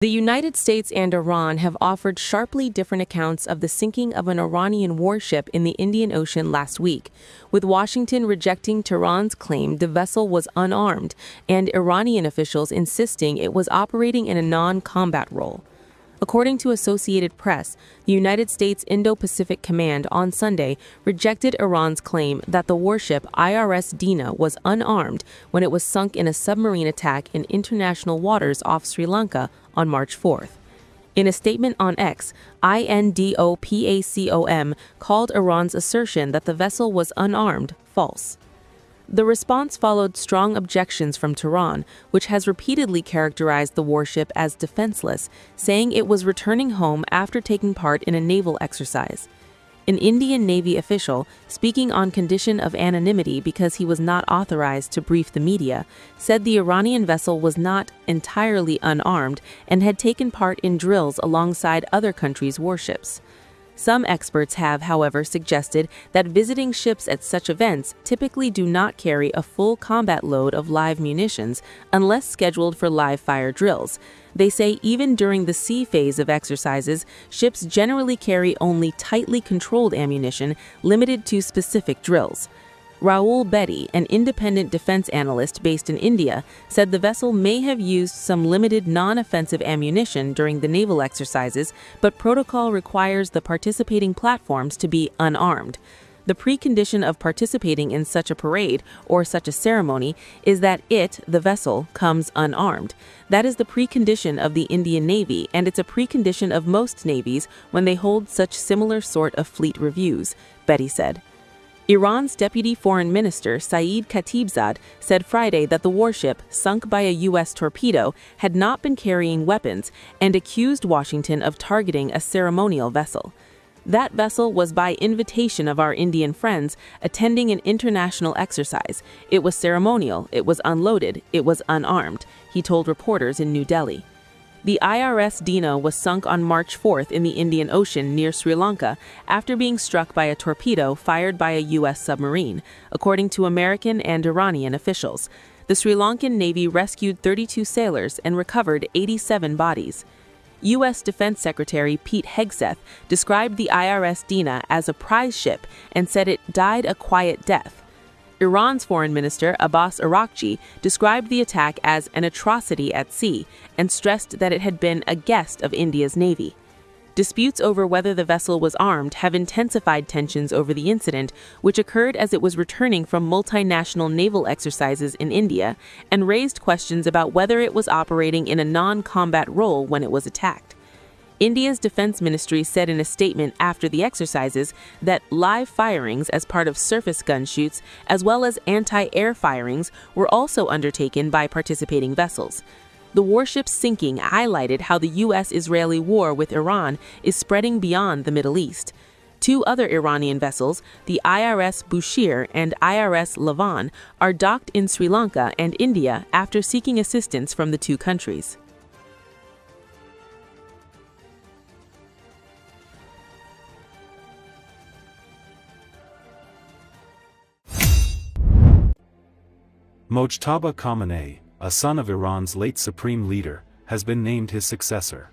The United States and Iran have offered sharply different accounts of the sinking of an Iranian warship in the Indian Ocean last week, with Washington rejecting Tehran's claim the vessel was unarmed and Iranian officials insisting it was operating in a non-combat role. According to Associated Press, the United States Indo-Pacific Command on Sunday rejected Iran's claim that the warship IRS Dina was unarmed when it was sunk in a submarine attack in international waters off Sri Lanka on March 4th. In a statement on X, INDOPACOM called Iran's assertion that the vessel was unarmed false. The response followed strong objections from Tehran, which has repeatedly characterized the warship as defenseless, saying it was returning home after taking part in a naval exercise. An Indian Navy official, speaking on condition of anonymity because he was not authorized to brief the media, said the Iranian vessel was not entirely unarmed and had taken part in drills alongside other countries' warships. Some experts have, however, suggested that visiting ships at such events typically do not carry a full combat load of live munitions unless scheduled for live fire drills. They say even during the sea phase of exercises, ships generally carry only tightly controlled ammunition limited to specific drills. Rahul Bedi, an independent defense analyst based in India, said the vessel may have used some limited non-offensive ammunition during the naval exercises, but protocol requires the participating platforms to be unarmed. The precondition of participating in such a parade or such a ceremony is that the vessel, comes unarmed. That is the precondition of the Indian Navy, and it's a precondition of most navies when they hold such similar sort of fleet reviews, Bedi said. Iran's Deputy Foreign Minister Saeed Khatibzad said Friday that the warship, sunk by a U.S. torpedo, had not been carrying weapons and accused Washington of targeting a ceremonial vessel. That vessel was by invitation of our Indian friends attending an international exercise. It was ceremonial, it was unloaded, it was unarmed, he told reporters in New Delhi. The IRS Dina was sunk on March 4th in the Indian Ocean near Sri Lanka after being struck by a torpedo fired by a U.S. submarine, according to American and Iranian officials. The Sri Lankan Navy rescued 32 sailors and recovered 87 bodies. U.S. Defense Secretary Pete Hegseth described the IRS Dina as a prize ship and said it died a quiet death. Iran's Foreign Minister Abbas Araghchi described the attack as an atrocity at sea and stressed that it had been a guest of India's Navy. Disputes over whether the vessel was armed have intensified tensions over the incident, which occurred as it was returning from multinational naval exercises in India, and raised questions about whether it was operating in a non-combat role when it was attacked. India's defense ministry said in a statement after the exercises that live firings as part of surface gun shoots, as well as anti-air firings, were also undertaken by participating vessels. The warship's sinking highlighted how the U.S.-Israeli war with Iran is spreading beyond the Middle East. Two other Iranian vessels, the IRS Bushehr and IRS Lavan, are docked in Sri Lanka and India after seeking assistance from the two countries. Mojtaba Khamenei, a son of Iran's late supreme leader, has been named his successor.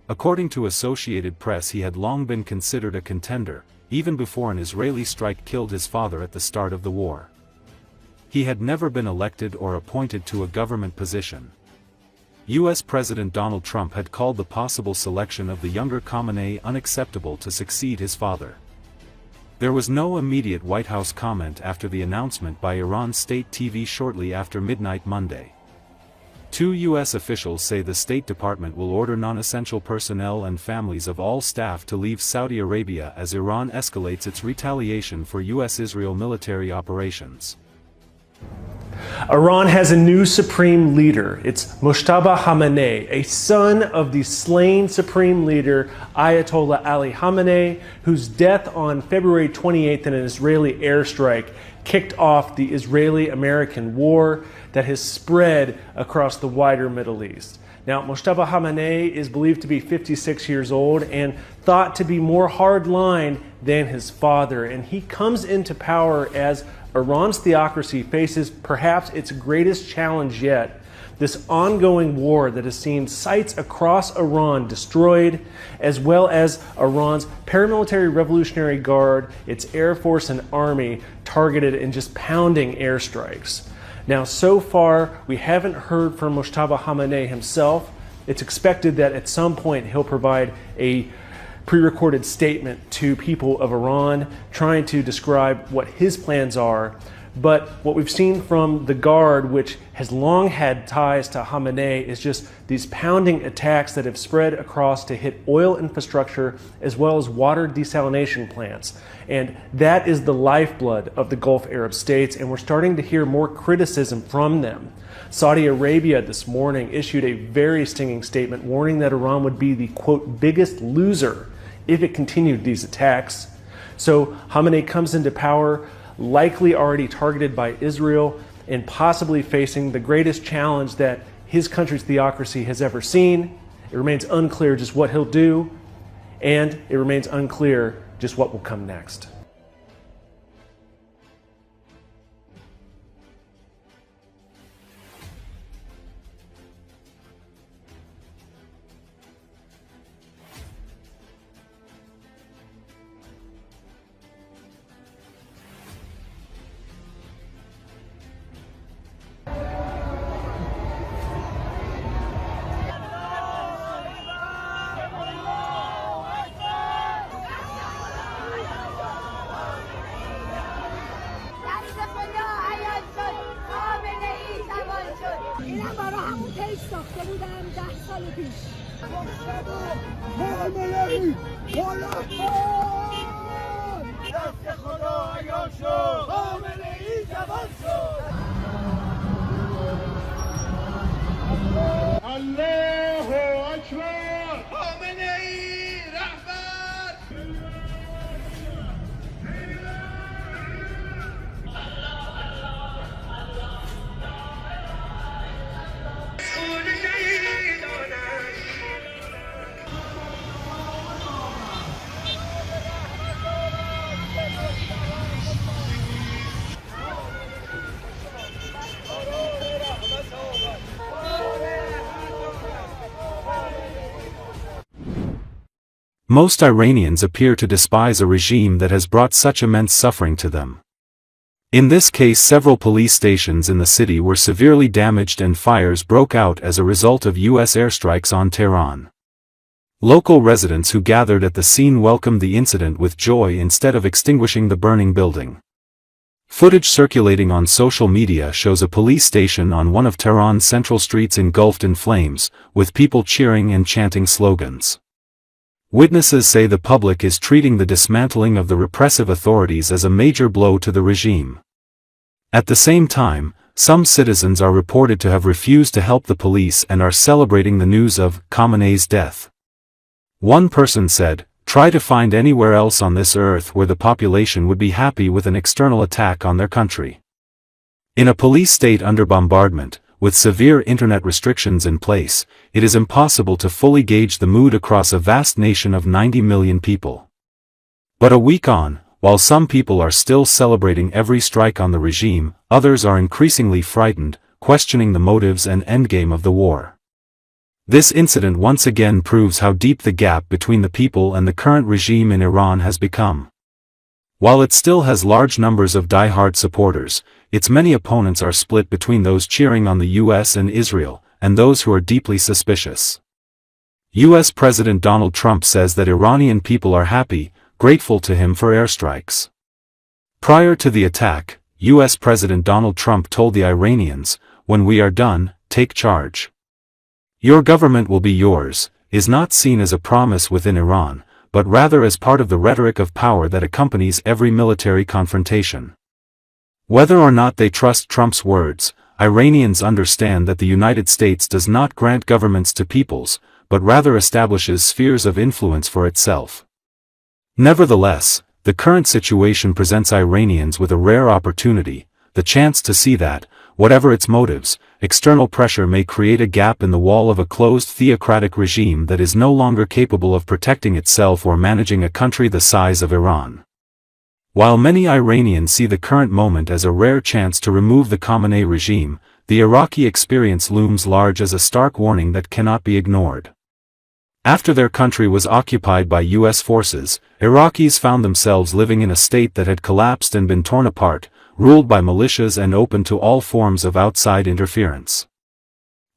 According to Associated Press, he had long been considered a contender, even before an Israeli strike killed his father at the start of the war. He had never been elected or appointed to a government position. U.S. President Donald Trump had called the possible selection of the younger Khamenei unacceptable to succeed his father. There was no immediate White House comment after the announcement by Iran's state TV shortly after midnight Monday. Two U.S. officials say the State Department will order non-essential personnel and families of all staff to leave Saudi Arabia as Iran escalates its retaliation for U.S.-Israel military operations. Iran has a new supreme leader. It's Mojtaba Khamenei, a son of the slain supreme leader Ayatollah Ali Khamenei, whose death on February 28th in an Israeli airstrike kicked off the Israeli-American war that has spread across the wider Middle East. Now, Mojtaba Khamenei is believed to be 56 years old and thought to be more hardline than his father, and he comes into power as Iran's theocracy faces perhaps its greatest challenge yet, this ongoing war that has seen sites across Iran destroyed, as well as Iran's paramilitary Revolutionary Guard, its Air Force and Army targeted and just pounding airstrikes. Now, so far, we haven't heard from Mojtaba Khamenei himself. It's expected that at some point he'll provide a pre-recorded statement to people of Iran trying to describe what his plans are. But what we've seen from the Guard, which has long had ties to Khamenei, is just these pounding attacks that have spread across to hit oil infrastructure as well as water desalination plants. And that is the lifeblood of the Gulf Arab states, and we're starting to hear more criticism from them. Saudi Arabia this morning issued a very stinging statement warning that Iran would be the, quote, biggest loser if it continued these attacks. So Khamenei comes into power likely already targeted by Israel and possibly facing the greatest challenge that his country's theocracy has ever seen. It remains unclear just what he'll do, and it remains unclear just what will come next. اینم برای همون پیش ساخته بودم 10 سال پیش. دست خدا عیان شد، خامنه‌ای جوان شد. الله اکبر، خامنه‌ای رهبر. Most Iranians appear to despise a regime that has brought such immense suffering to them. In this case, several police stations in the city were severely damaged and fires broke out as a result of U.S. airstrikes on Tehran. Local residents who gathered at the scene welcomed the incident with joy instead of extinguishing the burning building. Footage circulating on social media shows a police station on one of Tehran's central streets engulfed in flames, with people cheering and chanting slogans. Witnesses say the public is treating the dismantling of the repressive authorities as a major blow to the regime. At the same time, some citizens are reported to have refused to help the police and are celebrating the news of Khamenei's death. One person said, "Try to find anywhere else on this earth where the population would be happy with an external attack on their country." In a police state under bombardment, with severe internet restrictions in place, it is impossible to fully gauge the mood across a vast nation of 90 million people. But a week on, while some people are still celebrating every strike on the regime, others are increasingly frightened, questioning the motives and endgame of the war. This incident once again proves how deep the gap between the people and the current regime in Iran has become. While it still has large numbers of die-hard supporters, its many opponents are split between those cheering on the US and Israel, and those who are deeply suspicious. US President Donald Trump says that Iranian people are happy, grateful to him for airstrikes. Prior to the attack, US President Donald Trump told the Iranians, "When we are done, take charge. Your government will be yours," is not seen as a promise within Iran, but rather as part of the rhetoric of power that accompanies every military confrontation. Whether or not they trust Trump's words, Iranians understand that the United States does not grant governments to peoples, but rather establishes spheres of influence for itself. Nevertheless, the current situation presents Iranians with a rare opportunity, the chance to see that, whatever its motives, external pressure may create a gap in the wall of a closed theocratic regime that is no longer capable of protecting itself or managing a country the size of Iran. While many Iranians see the current moment as a rare chance to remove the Khamenei regime, the Iraqi experience looms large as a stark warning that cannot be ignored. After their country was occupied by U.S. forces, Iraqis found themselves living in a state that had collapsed and been torn apart, ruled by militias and open to all forms of outside interference.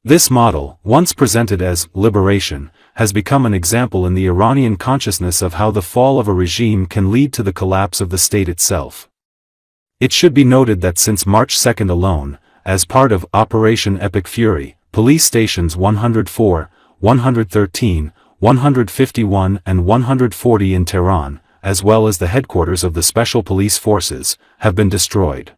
This model, once presented as liberation, has become an example in the Iranian consciousness of how the fall of a regime can lead to the collapse of the state itself. It should be noted that since March 2 alone, as part of Operation Epic Fury, police stations 104, 113, 151 and 140 in Tehran, as well as the headquarters of the Special Police Forces, have been destroyed.